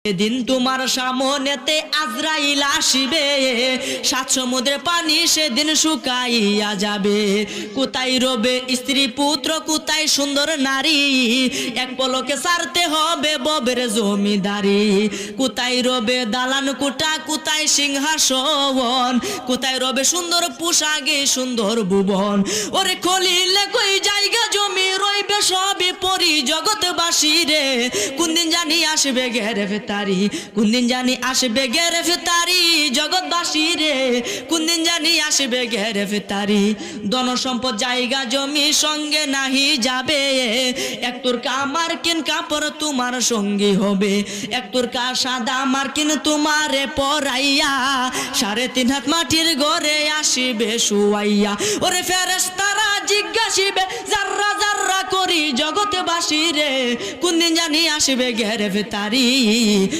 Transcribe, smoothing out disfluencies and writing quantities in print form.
সেদিন তোমার সামনেতে আজরাইল আসিবে, সাত সমুদ্রের পানি সেদিন শুকাইয়া যাবে। কোথায় রবে স্ত্রী পুত্র, কোথায় সুন্দর নারী, এক পলকে ছাড়তে হবে ববের জমিদারি। কোথায় রবে দালান কোঠা, কোথায় সিংহাসন, কোথায় রবে সুন্দর পোশাকে সুন্দর ভুবন। ওরে খলিলে কই জায়গা জমি রইবে সবই পরি জগৎবাসী রে। কোনদিন জানি আসবে গ্রেফতারি, কোনদিন জানি আসবে গ্রেফতারি জগৎবাসী রে। কোনদিন জানি আসবে গ্রেফতারি। ধন সম্পদ জায়গা জমি সঙ্গে নাহি যাবে, এক তোরকা মার্কিন কাপড় তোমার সঙ্গী হবে। এক তোরকা সাদা মার্কিন তোমারে পরাইয়া, 3.5 হাত মাটির ঘরে আসিবে শুয়াইয়া। ওরে ফেরেশতারা জিজ্ঞাসিবে জাররা জাররা করি জগৎবাসী রে, কোনদিন জানি আসবে গ্রেফতারি।